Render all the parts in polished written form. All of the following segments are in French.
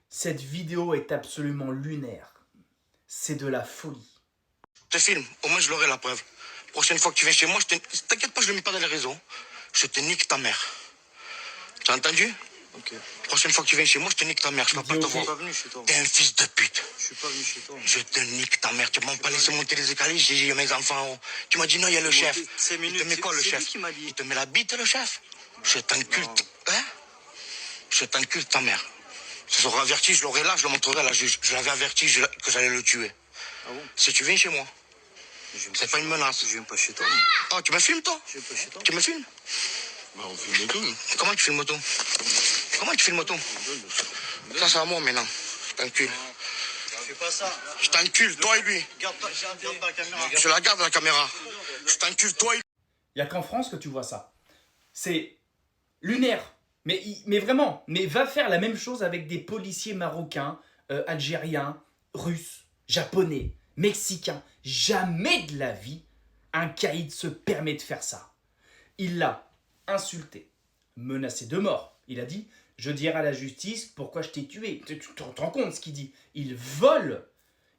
Cette vidéo est absolument lunaire. C'est de la folie. Je te filme, au moins je l'aurai la preuve. Prochaine fois que tu viens chez moi, t'inquiète pas, je le mets pas dans les réseaux. Je te nique ta mère. Tu as entendu? Ok. Prochaine fois que tu viens chez moi, je te nique ta mère. Je ne vais pas te Ok. Je suis pas voir. venu chez toi. T'es un fils de pute. Je suis pas venu chez toi. Je te nique ta mère. Tu m'as pas laissé monter les escaliers, j'ai dit mes enfants en haut. Tu m'as dit non, il y a le chef. Cinq Il te minutes, met quoi le c'est chef? lui qui m'a dit. Il te met la bite le chef? Je t'encule. Non. Hein? Je t'encule ta mère. Ce sera averti, je l'aurai là, je le montrerai à la juge. Je l'avais averti que j'allais le tuer. Ah bon? Si tu viens chez moi, Je viens c'est chez pas une toi. menace. Je viens pas chez toi. Moi. Oh, tu me filmes toi? Je viens pas chez toi. Tu me filmes? Bah, on filme tout. Comment tu filmes tout? Comment tu filmes tout? Ça c'est à moi maintenant. Je t'encule. Fais pas ça. Je t'encule, toi et lui. Garde ta caméra. Je la garde la caméra. Je t'encule, toi et lui. Il n'y a qu'en France que tu vois ça. C'est lunaire. Mais vraiment, mais va faire la même chose avec des policiers marocains, algériens, russes, japonais, mexicains. Jamais de la vie, un caïd se permet de faire ça. Il l'a insulté, menacé de mort. Il a dit « Je dirai à la justice pourquoi je t'ai tué ». Tu te rends compte ce qu'il dit? Il vole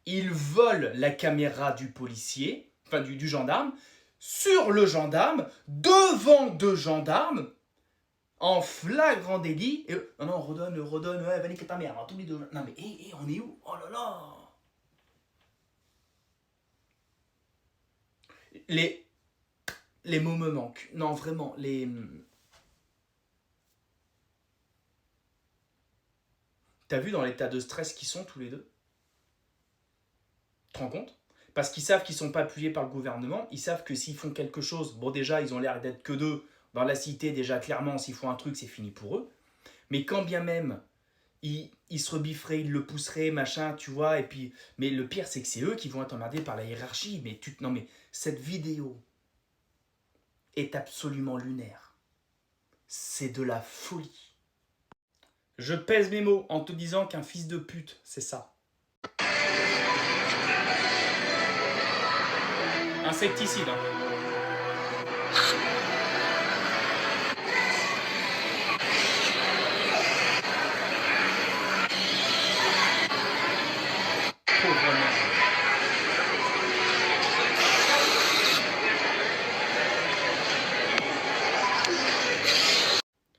la caméra du policier, enfin du gendarme, sur le gendarme, devant deux gendarmes, en flagrant délit. Et non, non, redonne, ouais, va niquer ta mère, hein, tous les deux. Non mais, on est où? Oh là là! Les mots me manquent. Non, vraiment, T'as vu dans l'état de stress qu'ils sont tous les deux? Tu te rends compte? Parce qu'ils savent qu'ils ne sont pas appuyés par le gouvernement, ils savent que s'ils font quelque chose, bon déjà ils ont l'air d'être que deux, dans la cité déjà clairement s'ils font un truc c'est fini pour eux, mais quand bien même ils se rebifferaient, ils le pousseraient, machin, tu vois, et puis, mais le pire c'est que c'est eux qui vont être emmerdés par la hiérarchie, non mais cette vidéo est absolument lunaire, c'est de la folie. Je pèse mes mots en te disant qu'un fils de pute, c'est ça. Insecticide. Hein. Pauvre merde.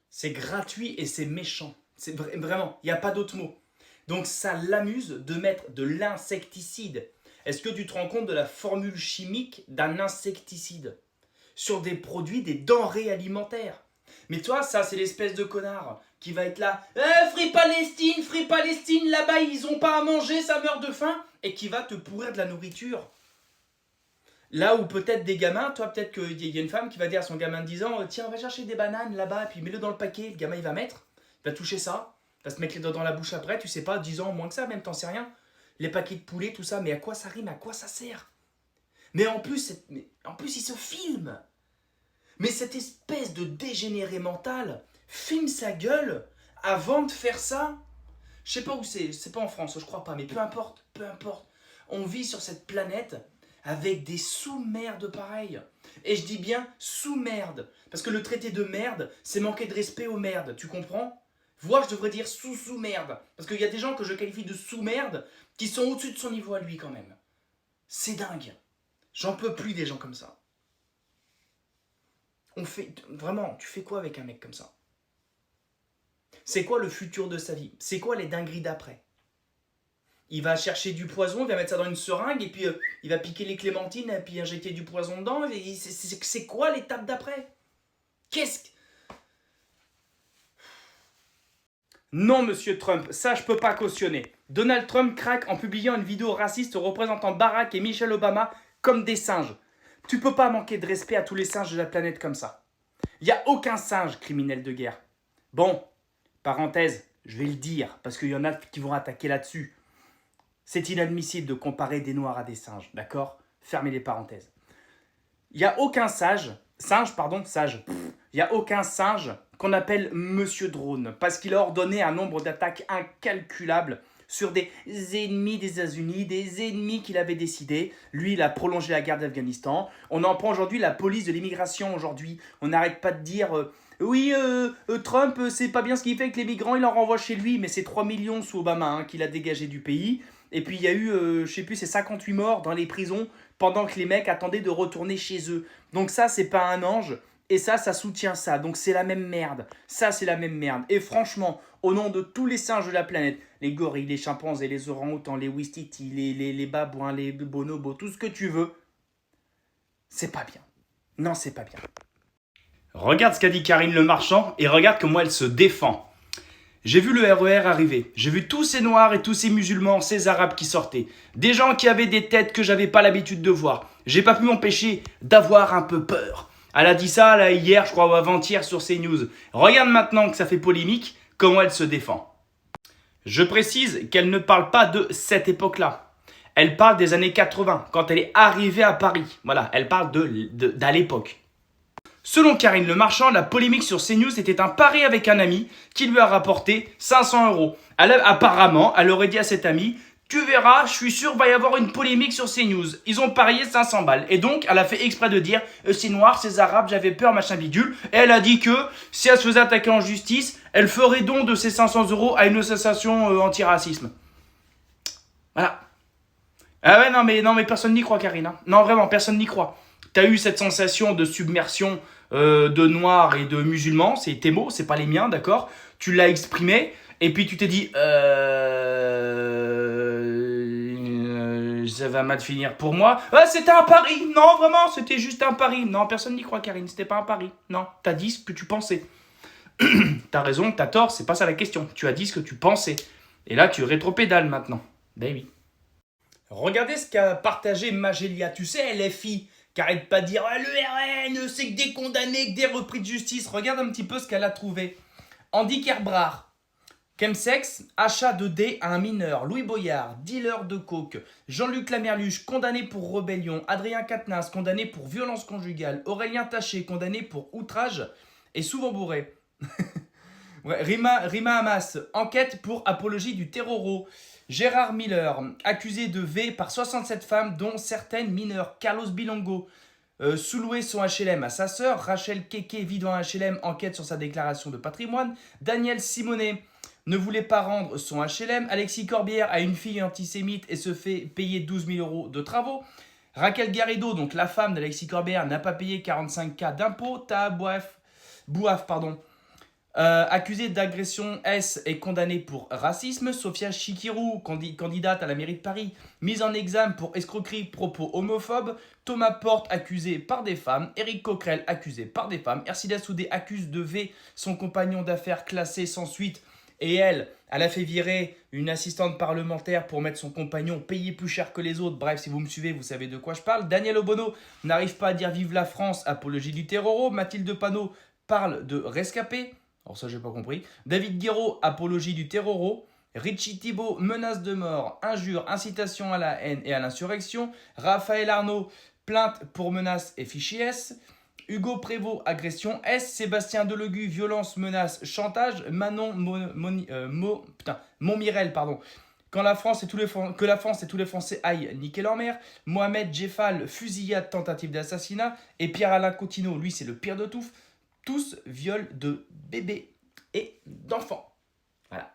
C'est gratuit et c'est méchant. C'est vraiment, il n'y a pas d'autre mot. Donc ça l'amuse de mettre de l'insecticide. Est-ce que tu te rends compte de la formule chimique d'un insecticide sur des produits, des denrées alimentaires? Mais toi, ça, c'est l'espèce de connard qui va être là. Free Palestine, là-bas, ils ont pas à manger, ça meurt de faim. Et qui va te pourrir de la nourriture. Là où peut-être des gamins, toi, peut-être qu'il y a une femme qui va dire à son gamin de 10 ans, tiens, on va chercher des bananes là-bas, puis mets-le dans le paquet. Le gamin, il va mettre, il va toucher ça, il va se mettre les doigts dans la bouche après, tu sais pas, 10 ans, moins que ça, même, t'en sais rien. Les paquets de poulet, tout ça, mais à quoi ça rime, à quoi ça sert? Mais en plus, il se filme. Mais cette espèce de dégénéré mental filme sa gueule avant de faire ça. Je sais pas où c'est pas en France, je crois pas, mais peu importe. On vit sur cette planète avec des sous-merdes pareilles. Et je dis bien sous-merde, parce que le traité de merde, c'est manquer de respect aux merdes, tu comprends? Moi, je devrais dire sous-merde, parce qu'il y a des gens que je qualifie de sous-merde qui sont au-dessus de son niveau à lui quand même. C'est dingue. J'en peux plus des gens comme ça. Vraiment, tu fais quoi avec un mec comme ça? C'est quoi le futur de sa vie? C'est quoi les dingueries d'après? Il va chercher du poison, il va mettre ça dans une seringue, et puis il va piquer les clémentines, et puis injecter du poison dedans. C'est quoi l'étape d'après? Qu'est-ce que... Non, monsieur Trump, ça je peux pas cautionner. Donald Trump craque en publiant une vidéo raciste représentant Barack et Michelle Obama comme des singes. Tu peux pas manquer de respect à tous les singes de la planète comme ça. Il n'y a aucun singe criminel de guerre. Bon, parenthèse, je vais le dire, parce qu'il y en a qui vont attaquer là-dessus. C'est inadmissible de comparer des noirs à des singes, d'accord? Fermez les parenthèses. Il n'y a aucun sage. Il n'y a aucun singe qu'on appelle Monsieur Drone, parce qu'il a ordonné un nombre d'attaques incalculables sur des ennemis des États-Unis, des ennemis qu'il avait décidé. Lui, il a prolongé la guerre d'Afghanistan. On en prend aujourd'hui la police de l'immigration aujourd'hui. On n'arrête pas de dire Oui, Trump, c'est pas bien ce qu'il fait avec les migrants, il en renvoie chez lui, mais c'est 3 millions sous Obama hein, qu'il a dégagé du pays. Et puis il y a eu, je sais plus, c'est 58 morts dans les prisons pendant que les mecs attendaient de retourner chez eux. Donc ça, c'est pas un ange. Et ça soutient ça. Donc c'est la même merde. Ça, c'est la même merde. Et franchement, au nom de tous les singes de la planète, les gorilles, les chimpanzés, les orang-outans, les ouistiti, les babouins, les bonobos, tout ce que tu veux, c'est pas bien. Non, c'est pas bien. Regarde ce qu'a dit Karine Le Marchand et regarde comment elle se défend. J'ai vu le RER arriver. J'ai vu tous ces noirs et tous ces musulmans, ces arabes qui sortaient. Des gens qui avaient des têtes que j'avais pas l'habitude de voir. J'ai pas pu m'empêcher d'avoir un peu peur. Elle a dit ça là hier, je crois, ou avant-hier sur CNews. Regarde maintenant que ça fait polémique, comment elle se défend. Je précise qu'elle ne parle pas de cette époque-là. Elle parle des années 80, quand elle est arrivée à Paris. Voilà, elle parle d'à l'époque. Selon Karine Le Marchand, la polémique sur CNews était un pari avec un ami qui lui a rapporté 500 €. Apparemment, elle aurait dit à cet ami « Tu verras, je suis sûr, va y avoir une polémique sur CNews. » Ils ont parié 500 balles. Et donc, elle a fait exprès de dire « C'est noir, c'est arabe, j'avais peur, machin bidule. » Et elle a dit que si elle se faisait attaquer en justice, elle ferait don de ces 500 € à une association anti-racisme. Voilà. Ah ouais, non mais personne n'y croit, Karine. Hein. Non, vraiment, personne n'y croit. T'as eu cette sensation de submersion de noirs et de musulmans, c'est tes mots, c'est pas les miens, d'accord? Tu l'as exprimé, et puis tu t'es dit ça va mal finir pour moi. C'était un pari. Non, vraiment, c'était juste un pari. Non, personne n'y croit, Karine, c'était pas un pari. Non, t'as dit ce que tu pensais. T'as raison, t'as tort, c'est pas ça la question. Tu as dit ce que tu pensais. Et là, tu rétropédales maintenant. Ben oui. Regardez ce qu'a partagé Magelia. Tu sais, LFI, qui arrête pas de dire le RN, c'est que des condamnés, que des repris de justice. Regarde un petit peu ce qu'elle a trouvé. Andy Kerbrard, chemsex, achat de dés à un mineur. Louis Boyard, dealer de coke. Jean-Luc Lamerluche, condamné pour rébellion. Adrien Quatennens, condamné pour violence conjugale. Aurélien Taché, condamné pour outrage et souvent bourré. Ouais, Rima Hamas, enquête pour apologie du terroro. Gérard Miller, accusé de V par 67 femmes, dont certaines mineures. Carlos Bilongo, sous-loué son HLM à sa sœur. Rachel Keke vit dans un HLM, enquête sur sa déclaration de patrimoine. Daniel Simonet ne voulait pas rendre son HLM. Alexis Corbière a une fille antisémite et se fait payer 12 000 € de travaux. Raquel Garrido, donc la femme d'Alexis Corbière, n'a pas payé 45K d'impôts. Taha Bouaf, accusée d'agression S est condamnée pour racisme. Sophia Chikirou, candidate à la mairie de Paris, mise en examen pour escroquerie, propos homophobes. Thomas Porte, accusé par des femmes. Éric Coquerel, accusé par des femmes. Ercilla Soudé accuse de V son compagnon d'affaires classé sans suite. Et elle a fait virer une assistante parlementaire pour mettre son compagnon payé plus cher que les autres. Bref, si vous me suivez, vous savez de quoi je parle. Daniel Obono n'arrive pas à dire vive la France, apologie du terroro. Mathilde Panot parle de rescapé. Alors ça, j'ai pas compris. David Guiraud, apologie du terroro. Richie Thibault, menace de mort, injure, incitation à la haine et à l'insurrection. Raphaël Arnaud, plainte pour menace et fichier S. Hugo Prévost, agression S. Sébastien Delegu, violence, menace, chantage. Manon Montmirel, que la France et tous les Français aillent niquer leur mère. Mohamed Jeffal, fusillade, tentative d'assassinat. Et Pierre-Alain Coutinho, lui, c'est le pire de tous, viol de bébés et d'enfants. Voilà.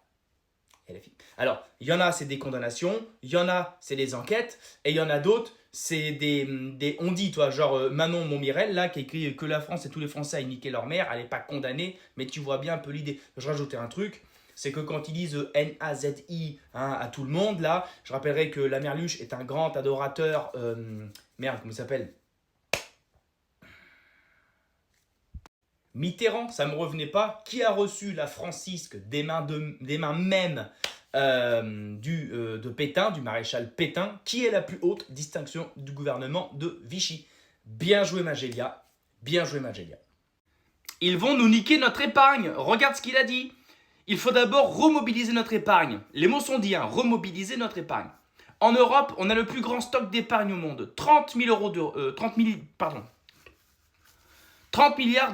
Et la fille. Alors, il y en a, c'est des condamnations, il y en a, c'est des enquêtes, et il y en a d'autres, c'est des on dit, toi, genre Manon Montmirel, là, qui écrit que la France et tous les Français aillent niquer leur mère, elle n'est pas condamnée, mais tu vois bien un peu l'idée. Je rajoutais un truc, c'est que quand ils disent N-A-Z-I à tout le monde, là, je rappellerai que Lamerluche est un grand adorateur, comment il s'appelle ? Mitterrand, ça ne me revenait pas, qui a reçu la francisque des mains même de Pétain, du maréchal Pétain, qui est la plus haute distinction du gouvernement de Vichy. Bien joué Magelia, bien joué Magelia. Ils vont nous niquer notre épargne, regarde ce qu'il a dit. Il faut d'abord remobiliser notre épargne. Les mots sont dits, remobiliser notre épargne. En Europe, on a le plus grand stock d'épargne au monde, 30 milliards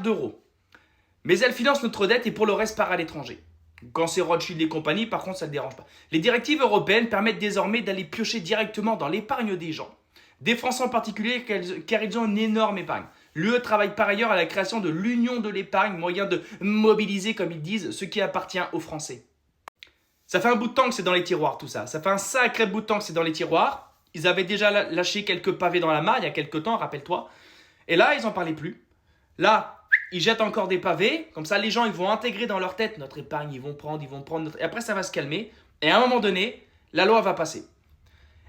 d'euros. Mais elle finance notre dette et pour le reste part à l'étranger. Quand c'est Rothschild et compagnie, par contre, ça ne dérange pas. Les directives européennes permettent désormais d'aller piocher directement dans l'épargne des gens. Des Français en particulier, car ils ont une énorme épargne. L'UE travaille par ailleurs à la création de l'union de l'épargne, moyen de mobiliser, comme ils disent, ce qui appartient aux Français. Ça fait un bout de temps que c'est dans les tiroirs tout ça. Ça fait un sacré bout de temps que c'est dans les tiroirs. Ils avaient déjà lâché quelques pavés dans la mare il y a quelques temps, rappelle-toi. Et là, ils n'en parlaient plus. Là, ils jettent encore des pavés. Comme ça, les gens ils vont intégrer dans leur tête notre épargne. Ils vont prendre. Et après, ça va se calmer. Et à un moment donné, la loi va passer.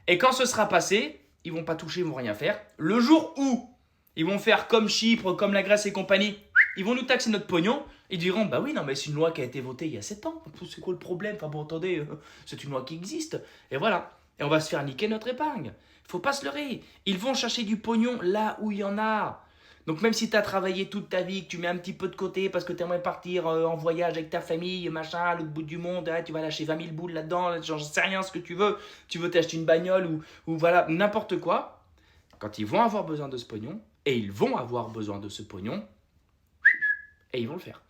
Et quand ce sera passé, ils ne vont pas toucher, ils ne vont rien faire. Le jour où ils vont faire comme Chypre, comme la Grèce et compagnie, ils vont nous taxer notre pognon. Ils diront, bah oui, non, mais c'est une loi qui a été votée il y a 7 ans. C'est quoi le problème? Enfin bon, attendez, c'est une loi qui existe. Et voilà. Et on va se faire niquer notre épargne. Faut pas se leurrer. Ils vont chercher du pognon là où il y en a. Donc même si tu as travaillé toute ta vie, que tu mets un petit peu de côté parce que tu aimerais partir en voyage avec ta famille, machin, à l'autre bout du monde, hein, tu vas lâcher 20 000 boules là-dedans, j'en sais rien ce que tu veux t'acheter une bagnole ou voilà, n'importe quoi. Quand ils vont avoir besoin de ce pognon, et ils vont avoir besoin de ce pognon, et ils vont le faire.